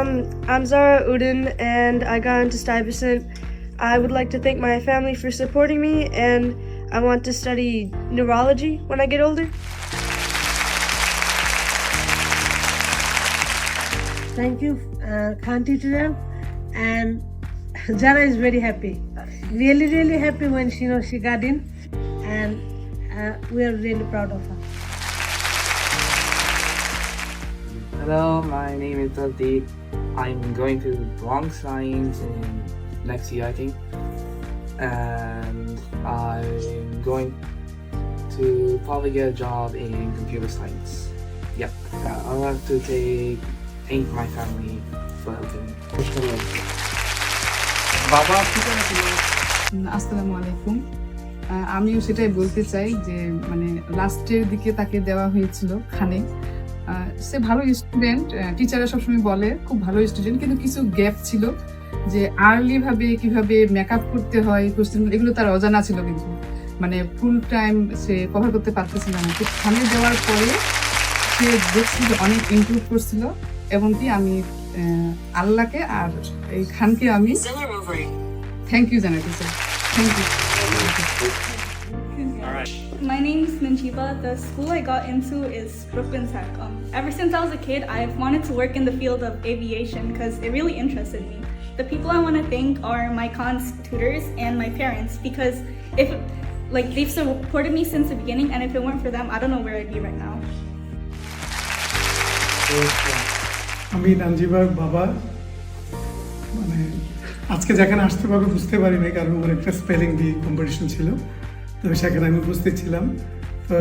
I'm Zara Uden and I got into Stuyvesant. I would like to thank my family for supporting me, and I want to study neurology when I get older. Thank you, Khan teacher, and Zara is very happy. Really happy when she got in, and we are really proud of her. Hello, my name is Pradeep. I'm going to Bronx Science in next year, I think, and I'm going to probably get a job in computer science. Yep, I'll have to thank my family for helping me. বাবা ঠিকানা ছিল। আসসালামু আলাইকুম। আমিও সেটাই বলতে চাই যে মানে লাস্টের দিকে তাকে দেওয়া হয়েছিল খানে। সে ভালো স্টুডেন্ট, টিচাররা সবসময় বলে খুব ভালো স্টুডেন্ট, কিন্তু কিছু গ্যাপ ছিল যে আর্লি ভাবে কিভাবে মেকআপ করতে হয় কোশ্চেন এগুলো তার অজানা ছিল, কিন্তু মানে ফুল টাইম সে কভার করতে পারতেছিল না। তো খানে দেওয়ার পরে সে দেখছিল অনেক ইমপ্রুভ করছিল, এবং কি আমি আল্লাহকে আর এই খানকে আমি থ্যাংক ইউ জানাতে চাই। Thank you. My name is Manjiba. The school I got into is Brooklyn Tech. Ever since I was a kid, I've wanted to work in the field of aviation because it really interested me. The people I want to thank are my Khan's tutors and my parents, because they've supported me since the beginning, and if it weren't for them, I don't know where I'd be right now. আমি নানজিবার বাবা, মানে আজকে যেখানে আসতে পারবো বুঝতে পারিনি, কারণ ওর একটা স্পেলিং বি কম্পিটিশন ছিল, তো সেখানে আমি উপস্থিত ছিলাম। তো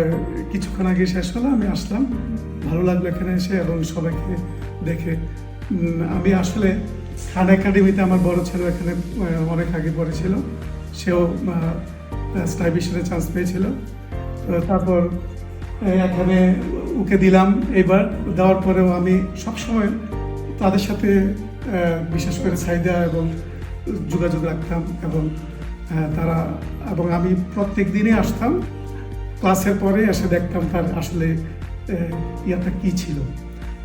কিছুক্ষণ আগে শেষ হলো, আমি আসলাম, ভালো লাগলো এখানে এসে এবং সবাইকে দেখে। আমি আসলে খান একাডেমিতে আমার বড় ছেলে এখানে অনেক আগে পড়েছিল, সেও স্টাইভিশনে চান্স পেয়েছিল। তো তারপর এখানে ওকে দিলাম, এবার দেওয়ার পরেও আমি সবসময় তাদের সাথে বিশেষ করে চাহিদা এবং যোগাযোগ রাখতাম, এবং আমি প্রত্যেক দিনই আসতাম, ক্লাসের পরে এসে দেখতাম তার আসলে ইয়াটা কী ছিল।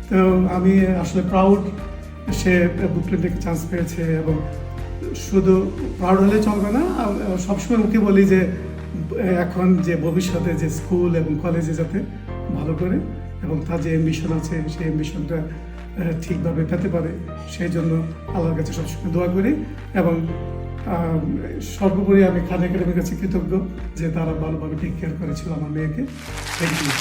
তো আমি আসলে প্রাউড সে বুকলেট থেকে চান্স পেয়েছে, এবং শুধু প্রাউড হলে চলবে না, সবসময় ওকে বলি যে এখন যে ভবিষ্যতে যে স্কুল এবং কলেজে যাতে ভালো করে এবং তার যে অ্যাম্বিশন আছে সেই অ্যাম্বিশনটা ঠিকভাবে পেতে পারে, সেই জন্য আল্লাহর কাছে সবসময় দোয়া করি। এবং সর্বোপরি আমি খান একাডেমির কাছে কৃতজ্ঞ যে তারা ভালোভাবে টেক কেয়ার করেছিল আমার মেয়েকে। Thank you.